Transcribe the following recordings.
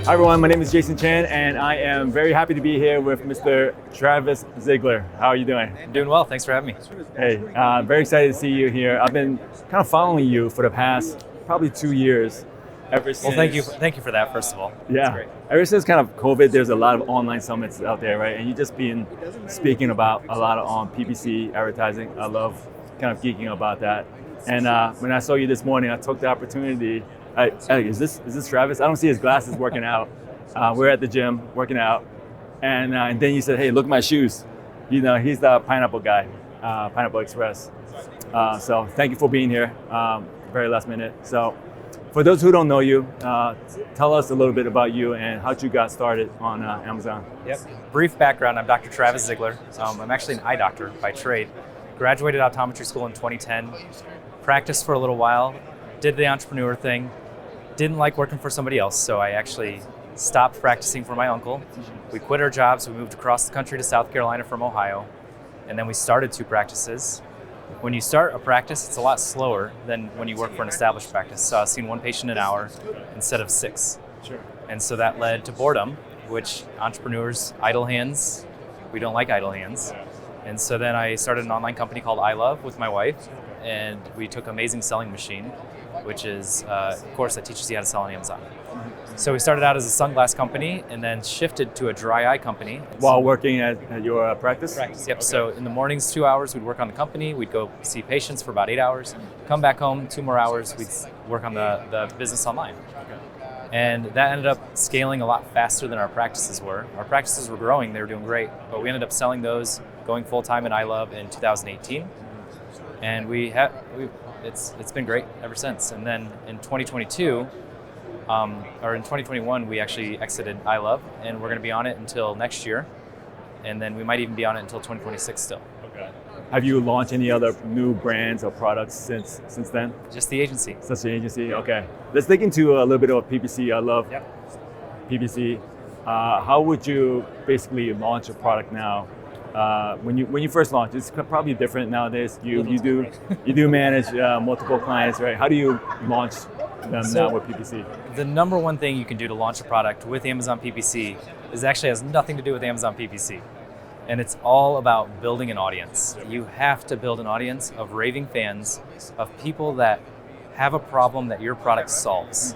Hi everyone, my name is Jason Chan and I am very happy to be here with Mr. Travis Zigler. How are you doing? I'm doing well, thanks for having me. Hey, very excited to see you here. I've been kind of following you for the past probably 2 years. Ever since, Well, thank you for that, first of all. Yeah, great. Ever since kind of COVID, there's a lot of online summits out there, right? And you just been speaking about a lot on PPC advertising. I love kind of geeking about that. And when I saw you this morning, I took the opportunity. Hey, is this Travis? I don't see his glasses working out. We're at the gym working out, and then you said, "Hey, look at my shoes." You know, he's the pineapple guy, Pineapple Express. So thank you for being here. Very last minute. So for those who don't know you, tell us a little bit about you and how you got started on Amazon. Yep. Brief background: I'm Dr. Travis Zigler. I'm actually an eye doctor by trade. Graduated optometry school in 2010. Practiced for a little while. Did the entrepreneur thing. Didn't like working for somebody else, so I actually stopped practicing for my uncle. We quit our jobs, we moved across the country to South Carolina from Ohio, and then we started 2 practices. When you start a practice, it's a lot slower than when you work for an established practice. So I was seeing 1 patient an hour instead of 6. Sure. And so that led to boredom, which entrepreneurs, idle hands, we don't like idle hands. And so then I started an online company called I Love with my wife, and we took Amazing Selling Machine, which is a course that teaches you how to sell on Amazon. So we started out as a sunglass company and then shifted to a dry eye company. While working at your practice? Yep. Okay. So in the mornings, 2 hours, we'd work on the company. We'd go see patients for about 8 hours. Come back home, 2 more hours. We'd work on the business online. And that ended up scaling a lot faster than our practices were. Our practices were growing, they were doing great, but we ended up selling those, going full-time in I Love in 2018. And it's been great ever since. And then in 2022, or in 2021, we actually exited I Love, and we're going to be on it until next year. And then we might even be on it until 2026 still. Okay. Have you launched any other new brands or products since then? Just the agency. Just the agency, okay. Let's dig into a little bit of PPC. I love PPC. How would you basically launch a product now? When you first launch, it's probably different nowadays. You do manage multiple clients, right? How do you launch them now with PPC? The number one thing you can do to launch a product with Amazon PPC has nothing to do with Amazon PPC. And it's all about building an audience. You have to build an audience of raving fans, of people that have a problem that your product solves,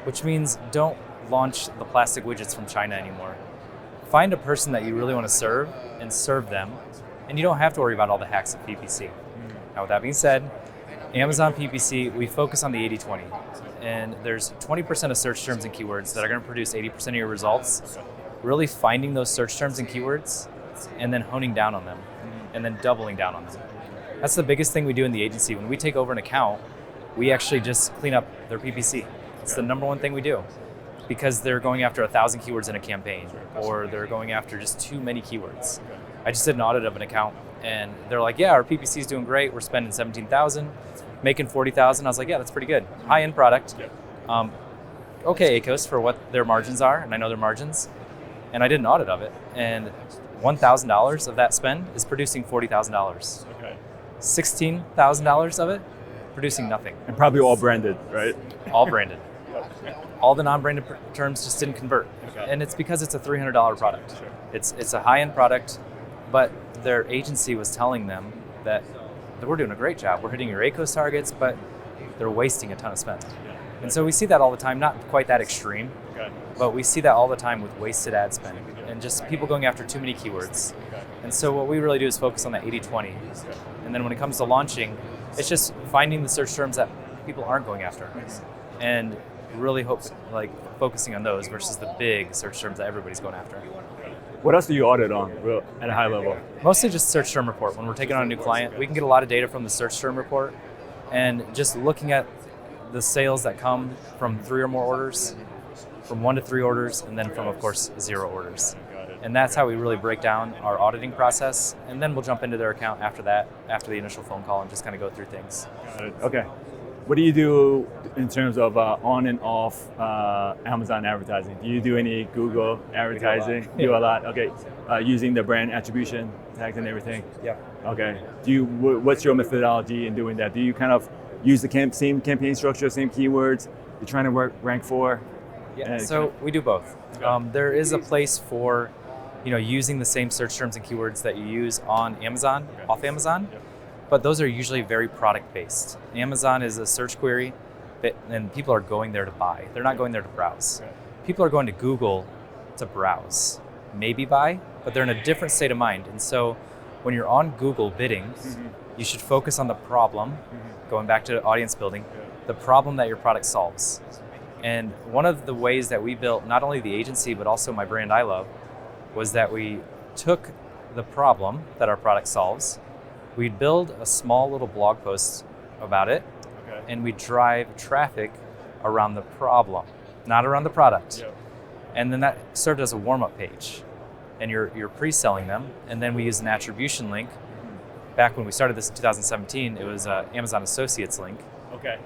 which means don't launch the plastic widgets from China anymore. Find a person that you really want to serve and serve them, and you don't have to worry about all the hacks of PPC. Now, with that being said, Amazon PPC, we focus on the 80-20, and there's 20% of search terms and keywords that are going to produce 80% of your results. Really finding those search terms and keywords, and then honing down on them, and then doubling down on them. That's the biggest thing we do in the agency. When we take over an account, we actually just clean up their PPC. It's the number one thing we do, because they're going after 1,000 keywords in a campaign, or they're going after just too many keywords. I just did an audit of an account, and they're like, yeah, our PPC is doing great. We're spending $17,000, making $40,000. I was like, yeah, that's pretty good. High-end product. Okay, ACOS for what their margins are, and I know their margins. And I did an audit of it, and $1,000 of that spend is producing $40,000. Okay. $16,000 of it producing nothing. And probably all branded, right? All branded. All the non-branded terms just didn't convert. Okay. And it's because it's a $300 product. Sure. It's a high-end product, but their agency was telling them that we're doing a great job. We're hitting your ACOS targets, but they're wasting a ton of spend. Yeah. And so we see that all the time, not quite that extreme, but we see that all the time with wasted ad spend and just people going after too many keywords. And so what we really do is focus on that 80-20. And then when it comes to launching, it's just finding the search terms that people aren't going after and really focusing on those versus the big search terms that everybody's going after. What else do you audit on at a high level? Mostly just search term report. When we're taking on a new client, we can get a lot of data from the search term report, and just looking at the sales that come from 3 or more orders, from 1 to 3 orders, and then from, of course, 0 orders. And that's how we really break down our auditing process. And then we'll jump into their account after that, after the initial phone call, and just kind of go through things. Got it. Okay. What do you do in terms of on and off Amazon advertising? Do you do any Google advertising? Do a lot. Okay. Using the brand attribution tags and everything? Yeah. Okay. What's your methodology in doing that? Do you kind of use the same campaign structure, same keywords you're trying to rank for? Yeah, so we do both. Okay. There is a place for, using the same search terms and keywords that you use on Amazon, off Amazon, but those are usually very product-based. Amazon is a search query, and people are going there to buy. They're not going there to browse. Okay. People are going to Google to browse, maybe buy, but they're in a different state of mind. And so when you're on Google bidding, you should focus on the problem, going back to audience building, the problem that your product solves. And one of the ways that we built not only the agency, but also my brand I Love, was that we took the problem that our product solves, we'd build a small little blog post about it, and we'd drive traffic around the problem, not around the product. And then that served as a warm-up page. And you're pre-selling them, and then we use an attribution link. Back when we started this in 2017, it was an Amazon Associates link. Okay.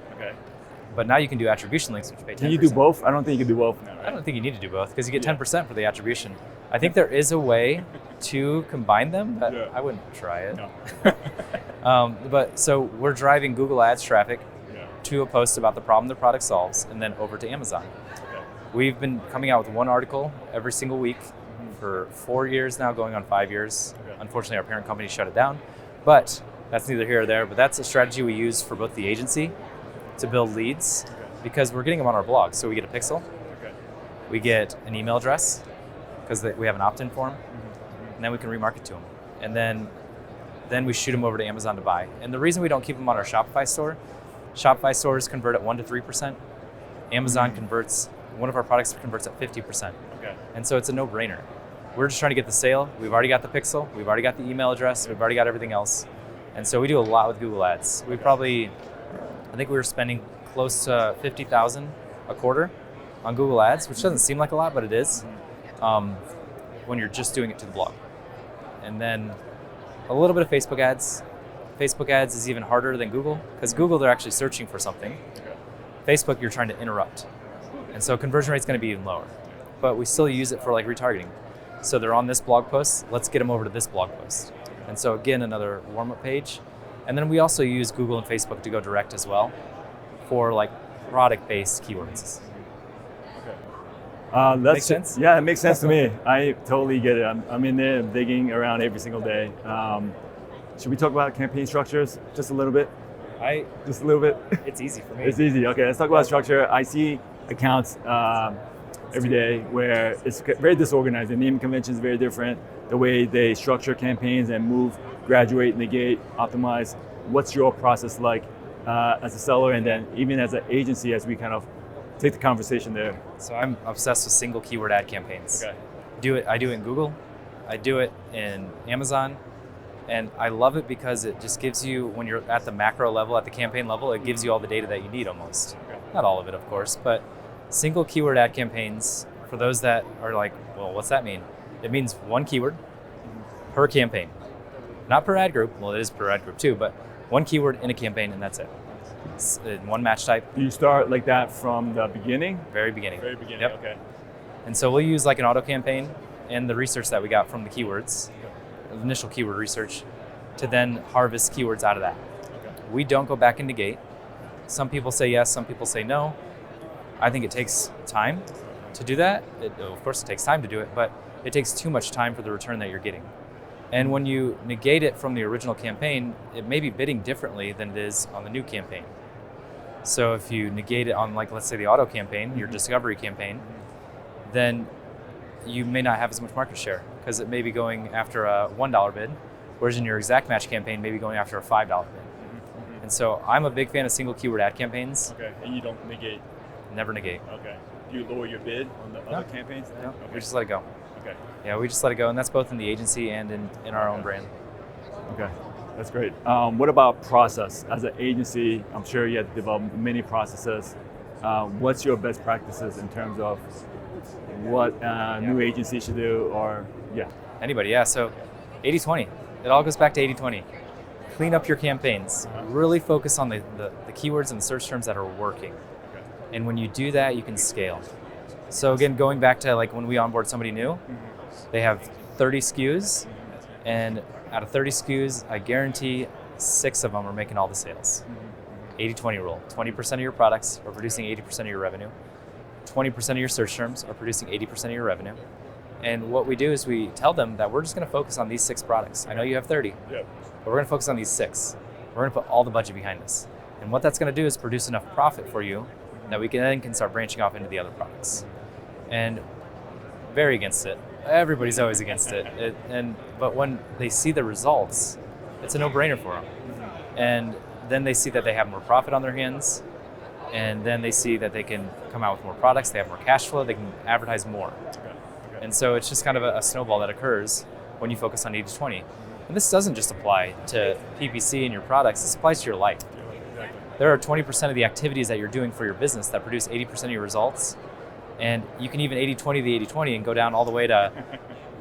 But now you can do attribution links, which you pay 10%. Can you do both? I don't think you can do both now, right? I don't think you need to do both because you get 10% for the attribution. I think there is a way to combine them, but I wouldn't try it. No. But so we're driving Google Ads traffic to a post about the problem the product solves, and then over to Amazon. We've been coming out with one article every single week for 4 years now, going on 5 years. Unfortunately, our parent company shut it down, but that's neither here or there. But that's a strategy we use for both the agency to build leads, because we're getting them on our blog. So we get a pixel, we get an email address, because we have an opt-in form, and then we can remarket to them. And then we shoot them over to Amazon to buy. And the reason we don't keep them on our Shopify stores convert at 1% to 3%. Amazon converts, one of our products converts at 50%. And so it's a no-brainer. We're just trying to get the sale. We've already got the pixel. We've already got the email address. We've already got everything else. And so we do a lot with Google Ads. I think we were spending close to $50,000 a quarter on Google Ads, which doesn't seem like a lot, but it is, when you're just doing it to the blog. And then a little bit of Facebook ads. Facebook ads is even harder than Google, because Google, they're actually searching for something. Facebook, you're trying to interrupt. And so conversion rate's going to be even lower. But we still use it for like retargeting. So they're on this blog post, let's get them over to this blog post. And so again, another warm-up page. And then we also use Google and Facebook to go direct as well for like product-based keywords. Makes sense? Yeah, it makes sense to me. I totally get it. I'm in there digging around every single day. Should we talk about campaign structures just a little bit? Just a little bit? It's easy for me. It's easy. Okay, let's talk about structure. I see accounts every day where it's very disorganized. The naming convention is very different. The way they structure campaigns and move, graduate, negate, optimize. What's your process like as a seller, and then even as an agency, as we kind of take the conversation there? So I'm obsessed with single keyword ad campaigns. I do it in Google. I do it in Amazon. And I love it because it just gives you, when you're at the macro level, at the campaign level, it gives you all the data that you need almost. Not all of it, of course, but single keyword ad campaigns, for those that are like, well, what's that mean? It means one keyword per campaign. Not per ad group, well, it is per ad group too, but one keyword in a campaign, and that's it. It's one match type. Do you start like that from the beginning? Very beginning. Very beginning, Yep. Okay. And so we'll use like an auto campaign and the research that we got from the keywords, initial keyword research, to then harvest keywords out of that. We don't go back and negate. Some people say yes, some people say no. I think it takes time to do that. Of course it takes time to do it, but it takes too much time for the return that you're getting. And when you negate it from the original campaign, it may be bidding differently than it is on the new campaign. So if you negate it on, like, let's say the auto campaign, your discovery campaign, then you may not have as much market share because it may be going after a $1 bid, whereas in your exact match campaign, maybe going after a $5 bid. And so I'm a big fan of single keyword ad campaigns. Okay, and you don't negate? Never negate. Okay. Do you lower your bid on the other campaigns? No, Okay. we just let it go. Okay. Yeah, we just let it go, and that's both in the agency and in our own brand. Okay, that's great. What about process? As an agency, I'm sure you have to develop many processes. What's your best practices in terms of what new agency should do, or Anybody, yeah. So 80-20. It all goes back to 80-20. Clean up your campaigns. Really focus on the keywords and the search terms that are working. And when you do that, you can scale. So again, going back to like when we onboard somebody new, they have 30 SKUs, and out of 30 SKUs, I guarantee 6 of them are making all the sales. 80-20 rule. 20% of your products are producing 80% of your revenue. 20% of your search terms are producing 80% of your revenue. And what we do is we tell them that we're just going to focus on these 6 products. I know you have 30, but we're going to focus on these 6. We're going to put all the budget behind this. And what that's going to do is produce enough profit for you that we can start branching off into the other products. And very against it. Everybody's always against it. But when they see the results, it's a no-brainer for them. And then they see that they have more profit on their hands, and then they see that they can come out with more products, they have more cash flow, they can advertise more. And so it's just kind of a snowball that occurs when you focus on 80-20. And this doesn't just apply to PPC and your products, this applies to your life. There are 20% of the activities that you're doing for your business that produce 80% of your results. And you can even 80-20 the 80-20 and go down all the way to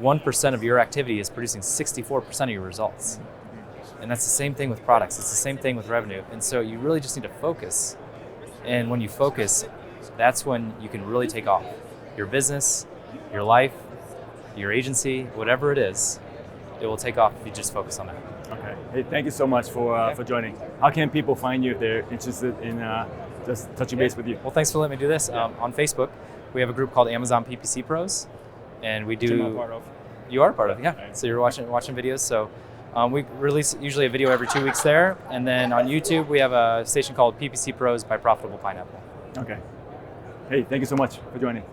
1% of your activity is producing 64% of your results. And that's the same thing with products. It's the same thing with revenue. And so you really just need to focus. And when you focus, that's when you can really take off. Your business, your life, your agency, whatever it is, it will take off if you just focus on that. Okay. Hey, thank you so much for joining. How can people find you if they're interested in just touching base with you? Well, thanks for letting me do this. On Facebook, we have a group called Amazon PPC Pros, and we do. Which I'm a part of. You are a part of, yeah. So you're watching videos. So we release usually a video every 2 weeks there, and then on YouTube we have a station called PPC Pros by Profitable Pineapple. Okay. Hey, thank you so much for joining.